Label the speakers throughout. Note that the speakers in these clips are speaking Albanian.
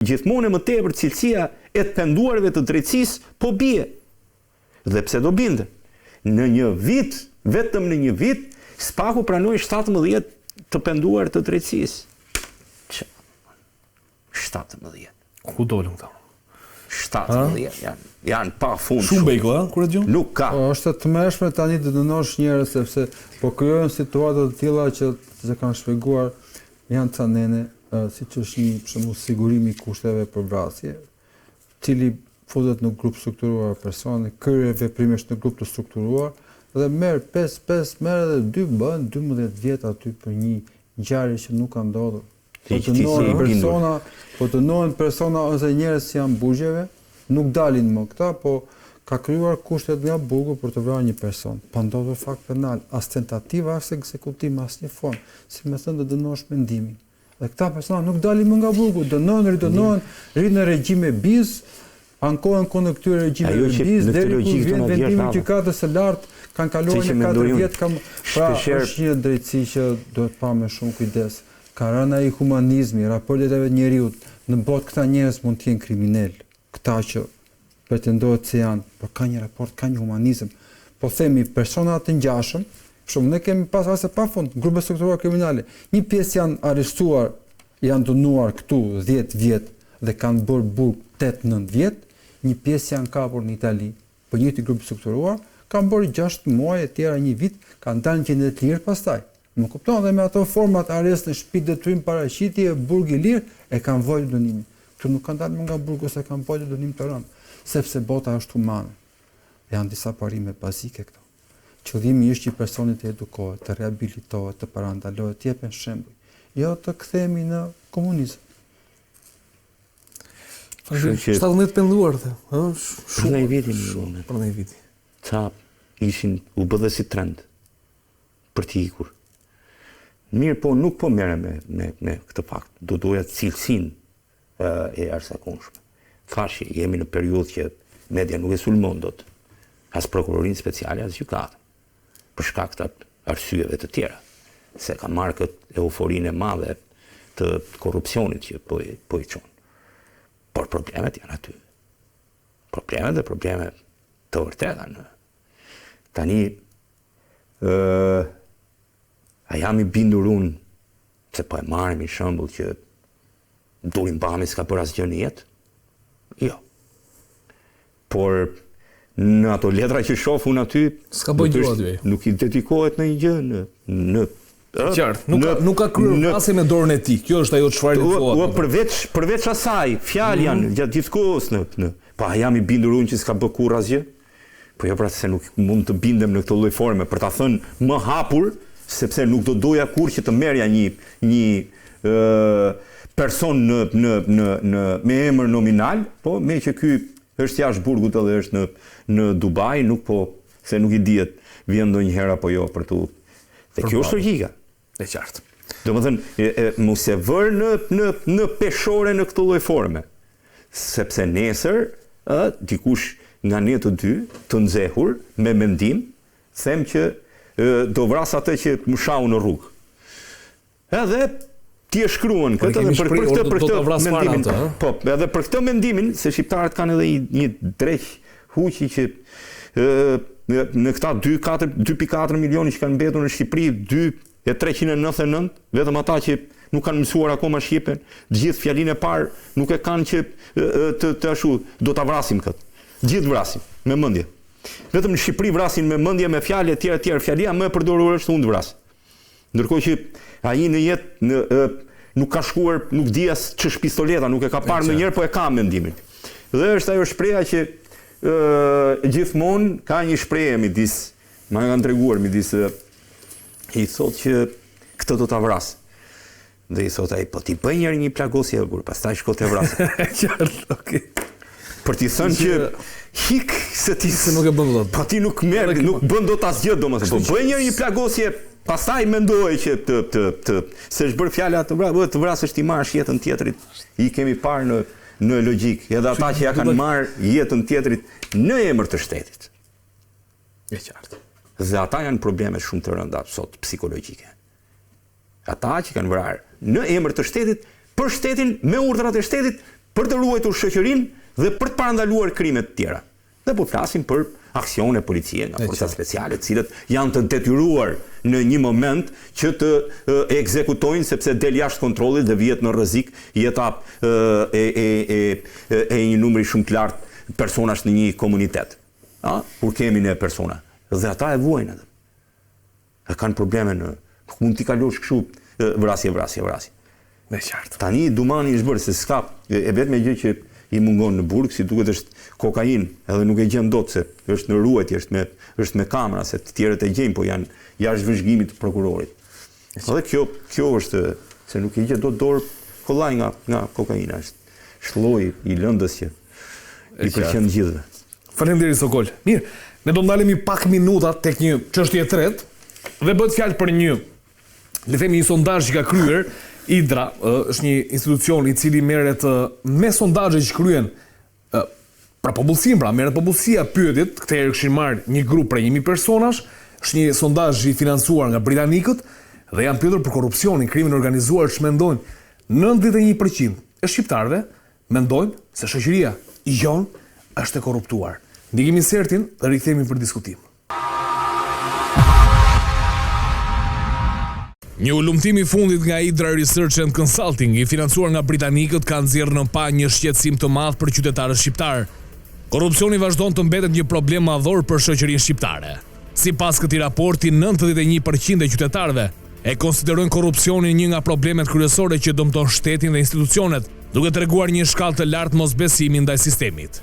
Speaker 1: gjithmonë e më tepër cilësia e të penduarve të drejtësisë po bie. Dhe pse do binte? Në një vit, vetëm në një vit, Spaku pranoi 17 të penduar të drejtësisë. 17.
Speaker 2: Ku dolën këta?
Speaker 1: 17 janë pa fund.
Speaker 2: Shumë bejko, kur e dëgjon?
Speaker 1: Nuk ka.
Speaker 3: Është të mëshme tani të dënosh njerëz sepse po krijohen situata të tilla që kanë shpjeguar janë ca nene, siç është një për shembull sigurimi i kushteve për vrasje, cili futet në grup strukturuar personi, krye veprimesh në grup të strukturuar dhe merr 5 merr dhe 2 bën 12 vjet aty për një ngjarje që nuk ka ndodhur. Po të nohen persona ose njerëz që janë bugjeve, nuk dalin më këta, po ka krijuar kushtet nga burgu për të vrarë një person. Pa ndodhur fakt penal, as tentativa, as ekzekutim, as një formë, si më thënë të dënosh mendimin. Dhe këta persona nuk dalin më nga burgu, dënohen, rrinë në regjime biz, ankohen kundër këtyre regjimeve biz, deri ku vjen vendimi i gjykatës së lartë, kanë kaluar në 4 vjet, pra është një drejtësi që duhet pa me shumë kujdes. Ka rënë ai humanizmi, raportet e njeriut, në botë këta njerëz mund të jenë kriminal, këta që pretendohet se janë, por ka një raport, ka një humanizëm. Po themi persona të ngjashëm, shumë ne kemi pas raste pafund, grupe strukturuar kriminale. Një pjesë janë arrestuar, janë dënuar këtu 10 vjet dhe kanë bërë burg 8-9 vjet, një pjesë janë kapur në Itali, po njëti grup strukturuar kanë bërë 6 muaj e tjera një vit, kanë dalë në gjendje të lirë pastaj. Më kupton dhe me ato format arrest në shtëpi, detyrim, paraqitje, burg i lirë e kanë vojtur dënimin. Këtu nuk kanë dalë më nga burgu se kanë vojtur dënim të rënd, sepse bota është humane. Janë disa parime bazike këto. Qëllimi është që personi të edukohet, të rehabilitohet, të parandalohet, të jepen shembuj. Jo të kthehemi në komunizëm.
Speaker 2: 17 penduar the,
Speaker 1: Shumë
Speaker 2: për një viti.
Speaker 1: Ca ishin u bë dhe si trend për t'i ikur. Mirë, po nuk po merrem me këtë fakt. Do doja cilësinë e jashtëzakonshme. Thash, jemi në periudhë që media nuk e sulmon dot as prokurorinë speciale as gjykatën. Për shkak të arsyeve të tjera, se ka marrë këtë euforinë e madhe të korrupsionit që po i çon. Por problemet janë aty. Probleme të vërteta. Tani a jam i bindur unë se po e marrim i shembull që Duri Mbami s'ka bërë asgjë në jetë? Jo. Por në ato letra që shoh unë aty,
Speaker 2: s'ka bëj gjë aty.
Speaker 1: Nuk i dedikohet në një gjë në
Speaker 2: qartë, nuk ka kryer vrasje me dorën e tij. Kjo është ajo çfarë
Speaker 1: thuat. Përveç asaj, fjalë janë gjatë gjithë kohës në. Pa jam i bindur unë që s'ka bë kurrë asgjë. Po jo pra se nuk mund të bindem në këtë lloj forme për ta thënë më hapur, sepse nuk do doja kurrë që të merrja një person me emër nominal, po me që ky është jashtë burgut edhe është në Dubai, se nuk i dihet vjen ndonjëherë apo jo për tu. Dhe kjo është logjika.
Speaker 2: E qartë.
Speaker 1: Domethënë mos e vër në peshore në këtë lloj forme. Sepse nesër dikush nga ne të dy të nxehur me mendim them që do vras atë që më shau në rrugë. Edhe ti e shkruan këtë edhe për këtë mendimin. Po, edhe për këtë mendimin se shqiptarët kanë edhe një dreq huqi që në këta 2.4 milioni që kanë mbetur në Shqipëri, 2.399, vetëm ata që nuk kanë mësuar akoma shqipen, gjithë fjalinë e parë nuk e kanë që të ashu, do ta vrasim këtë. Gjithë vrasim, me mendje. Vetëm në Shqipëri vrasin me mendje, me fjalë e tjera, fjalia më e përdorur është unë të vras. Ndërkohë që ai në jetë nuk ka shkuar, nuk di as ç'është pistoleta, nuk e ka parë ndonjëherë, po e ka mendimin. Dhe është ajo shpreha që gjithmonë ka një shprehje midis, më kanë treguar midis i thotë që këtë do ta vras. Dhe i thotë ai, po ti bëj një plagosje kur pastaj shko te vras.
Speaker 2: Qartë, okay.
Speaker 1: Për t'i thënë që hik se ti
Speaker 2: nuk e bën dot.
Speaker 1: Po ti nuk bën dot asgjë domethënë. Po bëj një plagosje, pastaj mendoj që se është bërë fjala të vrasësh ti marrësh jetën tjetrit. I kemi parë në logjik, edhe ata që ja kanë marrë jetën tjetrit në emër të shtetit.
Speaker 2: E qartë.
Speaker 1: Dhe ata janë probleme shumë të rënda sot psikologjike. Ata që kanë vrarë në emër të shtetit, për shtetin, me urdhrat e shtetit, për të ruajtur shoqërinë dhe për të parandaluar krimet të tjera. Dhe po flasim për aksione policie nga forcat speciale, të cilët janë të detyruar në një moment që të ekzekutojnë sepse del jashtë kontrollit dhe vihet në rrezik jeta e një numri shumë të lartë personash në një komunitet. Kur kemi ne persona. Dhe ata e vuajnë atë. E kanë probleme nuk mund t'i kalosh kështu vrasje.
Speaker 2: Me qartë.
Speaker 1: Tani Dumani është bërë se s'ka e vetme gjë që i mungon në burg, si duket është kokainë, edhe nuk e gjen dot se është në ruajtje, është me kamera, se të tjerët e gjejnë, po janë jashtë vëzhgimit të prokurorit. Edhe kjo është se nuk i gjet dot dorë kollaj nga kokaina, është lloji i lëndës që i pëlqen gjithëve.
Speaker 2: Faleminderit Sokol. Mirë, ne do ndalemi pak minuta tek një çështje e tretë dhe bëhet fjalë për një, le të themi, një sondazh që ka kryer Idra, është një institucion i cili merret me sondazhe që kryen pra popullsinë, pra merret popullsia pyetjet, këtë herë kishin marrë një grup prej 1000 personash, është një sondazh i financuar nga britanikët dhe janë pyetur për korrupsionin, krimin organizuar, ç'mendojnë. 91% e shqiptarëve mendojnë se shoqëria jonë është e korruptuar. Ndiqim insertin dhe rikthehemi për diskutim. Një ulumtim i fundit nga Idra Research and Consulting, i financuar nga britanikët, ka nxjerrë në pa një shqetësim të madh për qytetarët shqiptar. Korrupsioni vazhdon të mbetet një problem madhor për shoqërinë shqiptare. Sipas këtij raporti, 91% e qytetarëve e konsiderojnë korrupsionin një nga problemet kryesore që dëmton shtetin dhe institucionet, duke treguar një shkallë të lartë mosbesimi ndaj sistemit.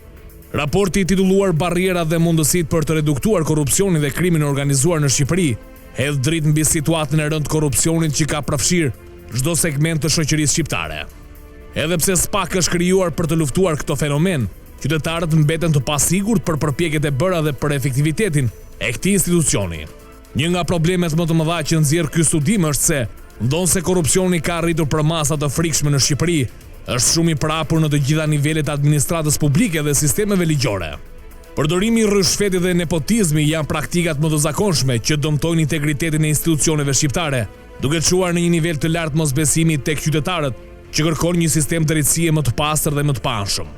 Speaker 2: Raporti i titulluar Barrierat dhe mundësitë për të reduktuar korrupsionin dhe krimin e organizuar në Shqipëri hedh dritë mbi situatën e rëndë të korrupsionit që ka përfshirë çdo segment të shoqërisë shqiptare. Edhe pse SPAK është krijuar për të luftuar këtë fenomen, qytetarët mbeten të pasigurt për përpjekjet e bëra dhe për efektivitetin e këtij institucioni. Një nga problemet më të mëdha që nxjerr ky studim është se ndonse korrupsioni ka arritur për masa të frikshme në Shqipëri, është shumë i prapur në të gjitha nivelet e administratës publike dhe sistemeve ligjore. Përdorimi i rrëshfetit dhe nepotizmi janë praktikat më të zakonshme që dëmtojnë integritetin e institucioneve shqiptare, duke çuar në një nivel të lartë mosbesimi tek qytetarët, që kërkon një sistem drejtësie më të pastër dhe më të panshëm.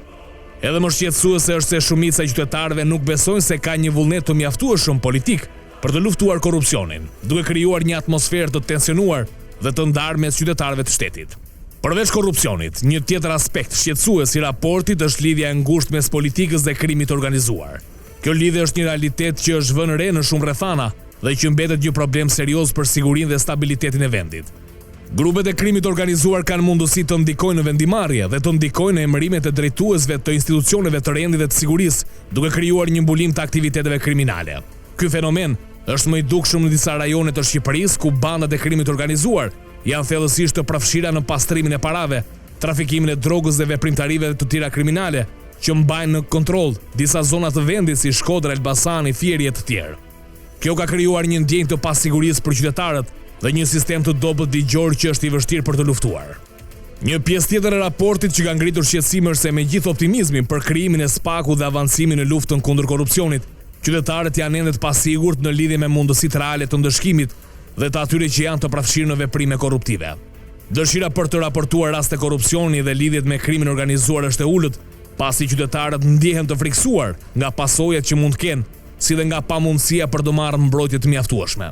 Speaker 2: Edhe më shqetësuese është se shumica e qytetarëve nuk besojnë se ka një vullnet të mjaftueshëm politik për të luftuar korrupsionin, duke krijuar një atmosferë të tensionuar dhe të ndarë mes qytetarëve të shtetit. Përveç korrupsionit, një tjetër aspekt shqetësues i raportit është lidhja e ngushtë mes politikës dhe krimit organizuar. Kjo lidhje është një realitet që është vënë re në shumë rrethana dhe që mbetet një problem serioz për sigurinë dhe stabilitetin e vendit. Grupet e krimit organizuar kanë mundësi të ndikojnë në vendimarrje dhe të ndikojnë në emërimet e drejtuesve të institucioneve të rendit dhe të sigurisë, duke krijuar një mbulim të aktiviteteve kriminale. Ky fenomen është më i dukshëm në disa rajone të Shqipërisë ku bandat e krimit organizuar janë thellësisht të përfshira në pastrimin e parave, trafikimin e drogës dhe veprimtarive të tjera kriminale që mbajnë në kontroll disa zona të vendit si Shkodra, Elbasani, Fieri e të tjerë. Kjo ka krijuar një ndjenjë të pasigurisë për qytetarët dhe një sistem të dobët ligjor që është i vështirë për të luftuar. Një pjesë tjetër e raportit që ka ngritur shqetësim është se me gjithë optimizmin për krijimin e SPAK-ut dhe avancimin në luftën kundër korrupsionit, qytetarët janë ende të pasigurt në lidhje me mundësitë reale të ndëshkimit dhe të atyre që janë të përfshirë në veprime korruptive. Dëshira për të raportuar raste korrupsioni dhe lidhjet me krimin organizuar është e ulët, pasi qytetarët ndihen të friksuar nga pasojat që mund të kenë, si dhe nga pamundësia për të marrë mbrojtje të mjaftueshme.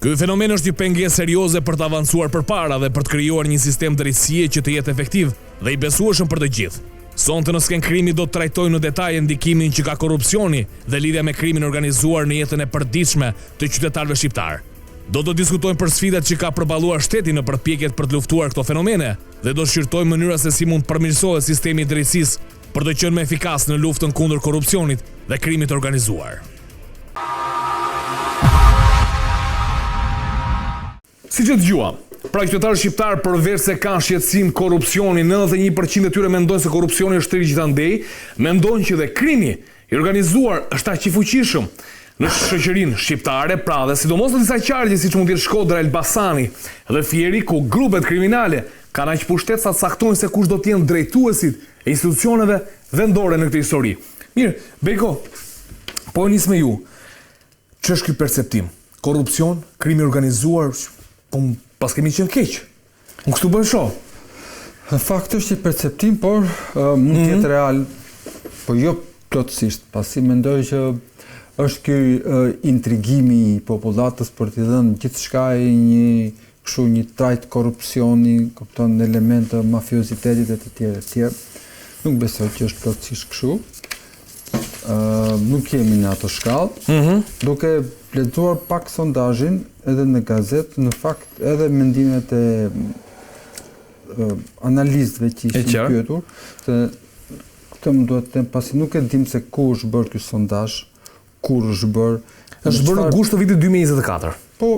Speaker 2: Ky fenomen është një pengesë serioze për të avancuar përpara dhe për të krijuar një sistem drejtësie që të jetë efektiv dhe i besueshëm për të gjithë. Sonte në sken krimi do të trajtojnë në detaje ndikimin që ka korrupsioni dhe lidhja me krimin organizuar në jetën e përditshme të qytetarëve shqiptar. Do të diskutojmë për sfidat që ka përballuar shteti në përpjekjet për të luftuar këto fenomene dhe do shqyrtojmë mënyra se si mund të përmirësohet sistemi i drejtësisë për të qenë më efikas në luftën kundër korrupsionit dhe krimit organizuar. Siç e dëgjuam, pra qytetarët shqiptar përveç se kanë shqetësim korrupsioni, 91% e tyre mendojnë se korrupsioni është i gjithandej, mendojnë që dhe krimi i organizuar është aq i fuqishëm në shoqërinë shqiptare, pra dhe sidomos në disa qarje siç mund të jetë Shkodra, Elbasani dhe Fieri, ku grupet kriminale kanë aq pushtet sa të saktojnë se kush do të jenë drejtuesit e institucioneve vendore në këtë histori. Mirë, Beko, po nis me ju. Ç'është ky perceptim? Korrupsion, krimi organizuar, po pas kemi qenë keq. Unë kështu bën shoh.
Speaker 3: Në fakt është i perceptim, por mund të jetë real, po jo plotësisht, pasi mendoj që është ky intrigimi i popullatës për t'i dhënë gjithçka një trajt korrupsioni, kupton, elemente mafiozitetit e të tjerë. Nuk besoj që është plotësisht kështu. Nuk jemi në ato shkallë. Duke lexuar pak sondazhin edhe në gazetë, në fakt edhe mendimet e analistëve që ishin pyetur, se këtë më duhet të them, pasi nuk e dim se ku është bërë ky sondazh, kur është bërë.
Speaker 2: Është bërë në gusht të vitit 2024.
Speaker 3: Po,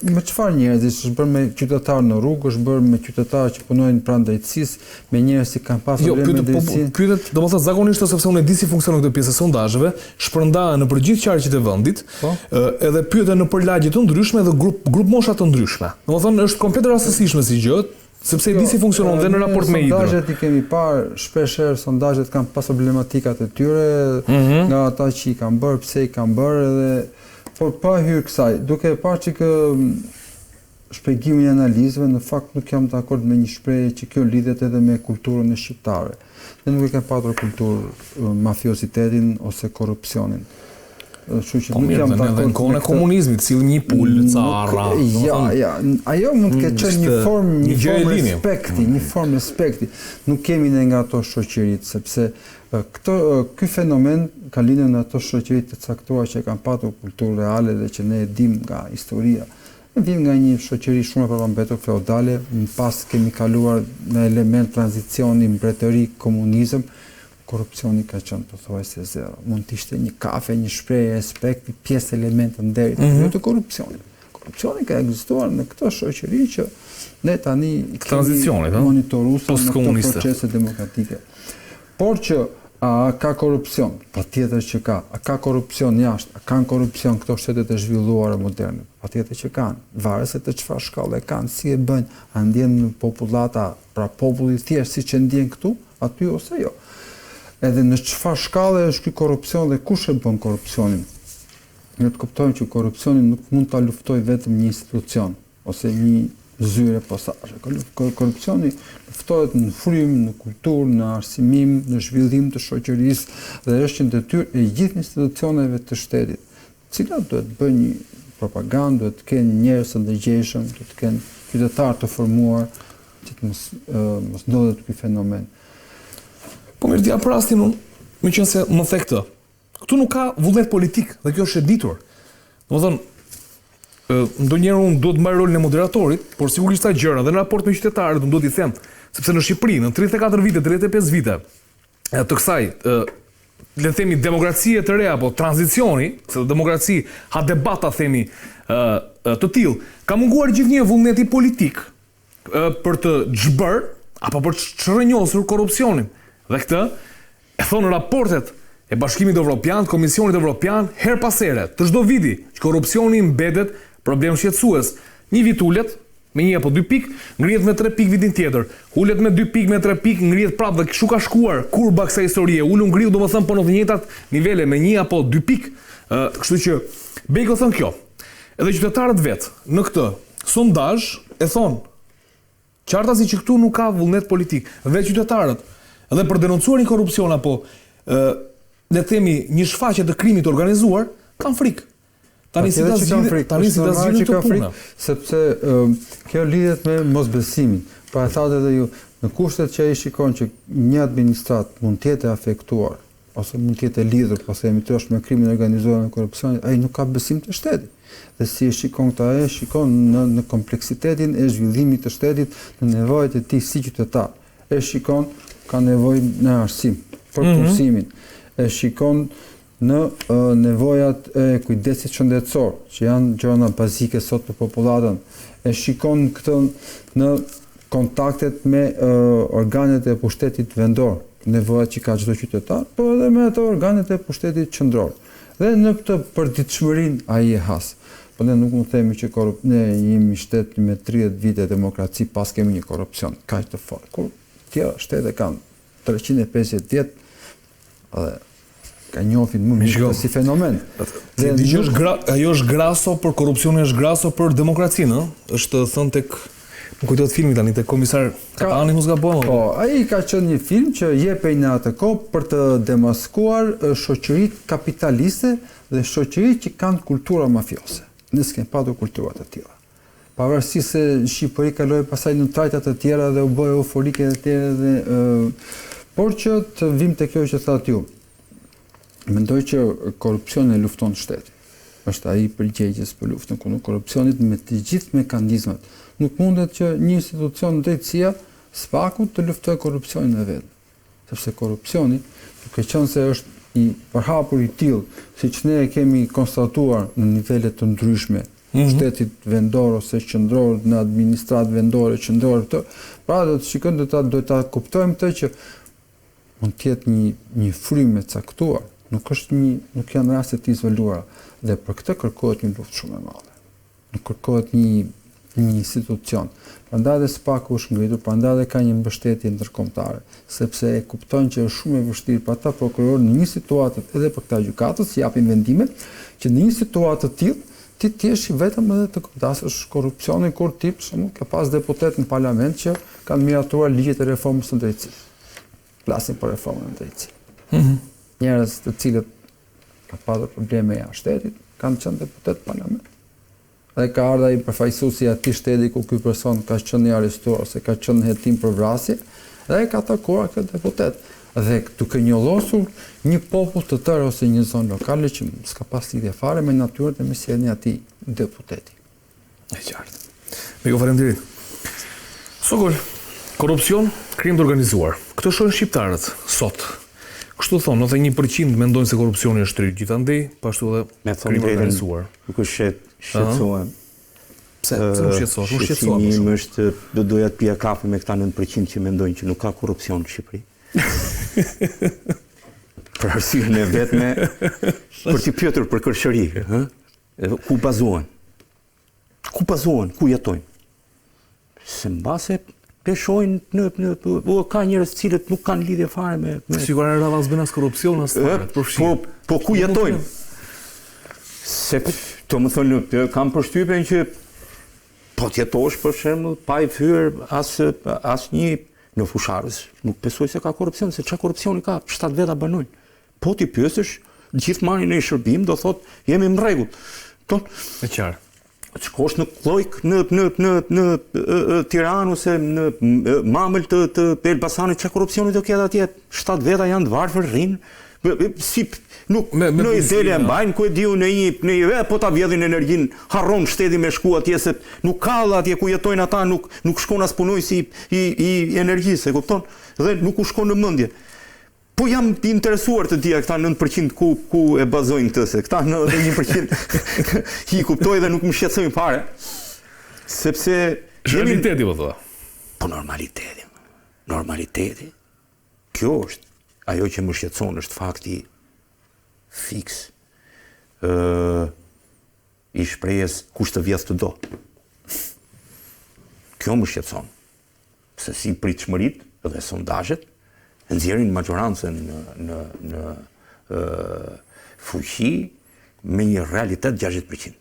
Speaker 3: me çfarë njerëzish? Është bërë me qytetarë në rrugë, është bërë me qytetarë që punojnë pranë drejtësisë, me njerëz që kanë pasur probleme me drejtësinë.
Speaker 2: Pyetet, domethënë zakonisht sepse unë e di si funksionon këtë pjesë e sondazheve, shpërndahen në përgjithë qarqet e vendit, edhe pyeten në përlagje të ndryshme dhe grup mosha të ndryshme. Domethënë është komplet rastësishme si gjë, sepse e di si funksionon dhe në raport me Hidro.
Speaker 3: Sondazhet i kemi parë, shpeshherë sondazhet kanë pas problematikat e tyre, nga ata që i kanë bërë, pse i kanë bërë edhe por pa hyrë kësaj, duke parë që shpjegimin e analizëve, në fakt nuk jam dakord me një shprehje që kjo lidhet edhe me kulturën e shqiptare. Ne nuk e kemi patur kulturë mafiozitetin ose korrupsionin. Kështu që nuk jam dakord.
Speaker 2: Në kohën e komunizmit, sillim një pul, carra.
Speaker 3: Ajo mund të ketë një formë respekti. Nuk kemi ne nga ato shoqëritë, sepse ky fenomen ka lindur në ato shoqëri të caktuara që kanë patur kulturë reale dhe që ne e dim nga historia. Ne vim nga një shoqëri shumë e përpambetur feudale, më pas kemi kaluar në element tranzicioni, mbretëri, komunizëm, korrupsioni ka qenë pothuajse zero. Mund të ishte një kafe, një shprehje respekti, pjesë element të nderit, jo të korrupsionit. Korrupsioni ka ekzistuar në këtë shoqëri që ne tani
Speaker 2: tranzicionit,
Speaker 3: monitoruar në këto procese demokratike. Por që a ka korrupsion? Patjetër që ka. A ka korrupsion jashtë? A kanë korrupsion këto shtetet e zhvilluara moderne? Patjetër që kanë. Varet se të çfarë shkallë kanë, si e bëjnë, a ndjen popullata, pra populli thjesht siç e ndjen këtu, aty ose jo. Edhe në çfarë shkallë është ky korrupsion dhe kush e bën korrupsionin? Ne të kuptojmë që korrupsionin nuk mund ta luftojë vetëm një institucion ose një zyre posaçe. Korrupsioni luftohet në frym, në kulturë, në arsimim, në zhvillim të shoqërisë dhe është një detyrë e gjithë institucioneve të shtetit, të cilat duhet të bëjnë një propagandë, duhet të kenë njerëz të ndërgjegjshëm, duhet të kenë qytetarë të formuar që të mos ndodhet ky fenomen.
Speaker 2: Po mirë, dia për rastin unë, meqense më the këtë. Këtu nuk ka vullnet politik dhe kjo është e ditur. Domethënë ndonjëherë unë duhet të mbaj rolin e moderatorit, por sigurisht ka gjëra dhe në raport me qytetarët unë duhet t'i them, sepse në Shqipëri në 34 vite, 35 vite të kësaj, le të themi demokracie të re apo tranzicioni, se demokraci ha debata themi të tillë, ka munguar gjithnjë vullneti politik për të xhbër apo për të çrrënjosur korrupsionin. Dhe këtë e thonë raportet e Bashkimit Evropian, Komisionit Evropian, her pas here, të çdo viti, që korrupsioni mbetet problem shqetësues. Një vit ulet me 1 apo 2 pikë, ngrihet me 3 pikë vitin tjetër. Ulet me 2 pikë, me 3 pikë, ngrihet prapë dhe kështu ka shkuar kurba kësaj historie. Ulu ngriu domethënë po në të njëjtat nivele me 1 apo 2 pikë. Kështu që Beko thon kjo. Edhe qytetarët vet në këtë sondazh e thon qartasi që këtu nuk ka vullnet politik. Dhe qytetarët edhe për denoncuar një korrupsion apo le të themi një shfaqje të krimit të organizuar kanë frikë. Tani si ta zgjidhin të punë,
Speaker 3: sepse kjo lidhet me mosbesimin. Pra e thatë edhe ju, në kushtet që ai shikon që një administrat mund të jetë afektuar ose mund të jetë lidhur, po themi trosh me krimin organizuar me korrupsionin, ai nuk ka besim te shteti. Dhe si e shikon këtë, ai shikon në kompleksitetin e zhvillimit të shtetit, në nevojat e tij si qytetar. E shikon ka nevojë në arsim, për kursimin. E shikon në nevojat e kujdesit shëndetësor, që janë gjëra bazike sot për popullatën. E shikon këtë në kontaktet me organet e pushtetit vendor, nevojat që ka çdo qytetar, por edhe me ato organet e pushtetit qendror. Dhe në këtë përditshmërinë ai e has. Po ne nuk mund të themi që ne jemi shtet me 30 vite demokraci pas kemi një korrupsion kaq të fortë. Kur tjera shtete kanë 350 vjet edhe ka njohin më mirë si fenomen.
Speaker 2: Dhe ajo është graso për korrupsionin, është graso për demokracinë, është thënë tek Më kujtohet filmi tani te komisar Katani mos gabon.
Speaker 3: Po, ai ka qenë një film që jepej në atë kohë për të demaskuar shoqëritë kapitaliste dhe shoqëritë që kanë kultura mafiose. Ne s'kem patur kultura të tilla. Pavarësisht se Shqipëri kaloi pasaj në trajta të tjera dhe u bë euforike të tjera dhe por që të vim te kjo që thatë ju. Mendoj që korrupsioni lufton shtetin. Është ai përgjegjës për luftën kundër korrupsionit me të gjithë mekanizmat. Nuk mundet që një institucion drejtësia spaku të luftojë korrupsionin e vet. Sepse korrupsioni, duke qenë se është i përhapur i tillë, siç ne e kemi konstatuar në nivele të ndryshme, shtetit vendor ose qendror, në administratë vendore qendrore këto, pra do të shikojmë do ta kuptojmë këtë që mund të jetë një frymë e caktuar, nuk janë raste të izoluara dhe për këtë kërkohet një luftë shumë e madhe. Nuk kërkohet një institucion. Prandaj dhe SPAK-u është ngritur, prandaj dhe ka një mbështetje ndërkombëtare, sepse e kuptojnë që është shumë e vështirë për ata prokurorë në një situatë edhe për këta gjykatës që japin vendime, që në një situatë të tillë ti jesh vetëm edhe të kujdesësh korrupsionin kur ti për shembull ka pas deputet në parlament që kanë miratuar ligjet e reformës së drejtësisë. Flasin për reformën e drejtësisë. Njerëz të cilët kanë pasur probleme jashtë shtetit kanë qenë deputet në parlament. Dhe ka ardhur ai përfaqësuesi i atij shteti ku ky person ka qenë i arrestuar ose ka qenë në hetim për vrasje dhe ka takuar këtë deputet. Dhe duke njollosur një popull të tërë ose një zonë lokale që s'ka pas lidhje fare me natyrën dhe me sjelljen e atij deputeti.
Speaker 2: E qartë. Me ju faleminderit. Sokol, korrupsion, krim të organizuar. Këto shohin shqiptarët sot. Kështu thonë, 91% mendojnë se korrupsioni është rrit gjithandej, pashtu edhe krim të organizuar.
Speaker 1: Nuk është shqetësohem.
Speaker 2: Pse nuk shqetësohesh? Nuk shqetësohem.
Speaker 1: Shqetësimi është do doja të pija kafe me këta 9% që mendojnë që nuk ka korrupsion në Shqipëri. Për arsyën e vetme për t'i pyetur për kërshëri, ku bazohen? Ku jetojnë? Se mbase peshojnë ka njerëz cilët nuk kanë lidhje fare me
Speaker 2: sigurisht radhas bën as korrupsion as fare,
Speaker 1: po ku jetojnë? Se do të thonë kam përshtypjen që po të jetosh për shembull pa i fyer asnjë në fusharës, nuk besoj se ka korrupsion, se çka korrupsioni ka, 7 veta banojnë. Po ti pyesësh, gjithë marrin në shërbim, do thotë jemi në rregull.
Speaker 2: E qartë.
Speaker 1: Të shkosh në Llojk, në Tiranë ose në mamël të Elbasanit, çka korrupsioni do ketë atje? 7 veta janë të varfër, rrinë. Si nuk në idele e mbajnë, ku e diu në një po ta vjedhin energjinë, harron shteti me shku atje se nuk ka atje ku jetojnë ata, nuk shkon as punojësi i energjisë, e kupton? Dhe nuk u shkon në mendje. Po jam i interesuar të dija këta 9% ku e bazojnë këtë, se këta 91% i kuptoj dhe nuk më shqetësojnë fare. Sepse
Speaker 2: realiteti po thua.
Speaker 1: Po normaliteti. Kjo është ajo që më shqetëson, është fakti fiks i shprehjes kush të vjedh të do. Kjo më shqetëson. Se si pritshmëritë dhe sondazhet nxjerrin majorancën në fuqi me një realitet 60%.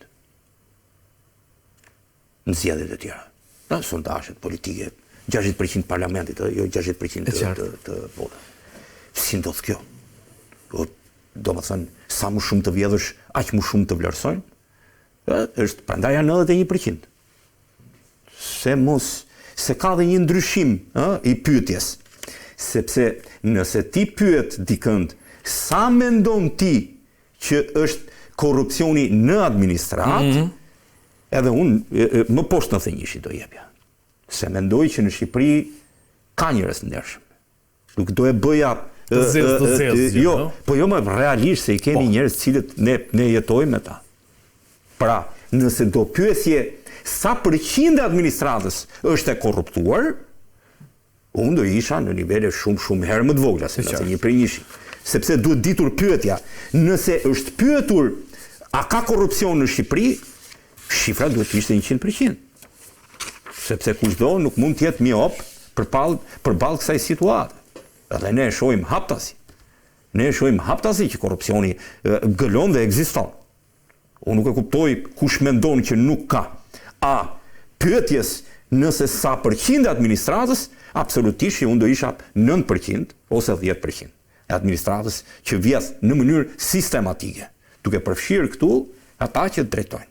Speaker 1: Në zgjedhjet e tjera. Në sondazhet politike 60% parlamentit, jo 60% të votave. Si ndodh kjo? Do më thënë, sa më shumë të vjedhësh, aq më shumë të vlerësojnë, është prandaj janë 91%. Se ka dhe një ndryshim i pyetjes, sepse nëse ti pyet dikënd, sa mendon ti që është korrupsioni në administratë, edhe unë më poshtë 91 do jepja. Se mendoj që në Shqipëri ka njerëz ndershëm. Nuk do e bëja jo, po jo më realisht se i kemi njerëz cilët ne jetojmë me ta. Pra, nëse do pyesje sa përqind e administratës është e korruptuar, unë do isha në nivele shumë herë më të vogla se nëse 1/100. Sepse duhet ditur pyetja, nëse është pyetur a ka korrupsion në Shqipëri, shifra duhet të ishte 100%. Sepse kushdo nuk mund të jetë miop përballë kësaj situate. Edhe ne e shohim haptasi. Që korrupsioni gëlon dhe ekziston. Unë nuk e kuptoj kush mendon që nuk ka. A pyetjes nëse sa përqind e administratës, absolutisht që unë do isha 9% ose 10% e administratës që vjedh në mënyrë sistematike, duke përfshirë këtu ata që drejtojnë.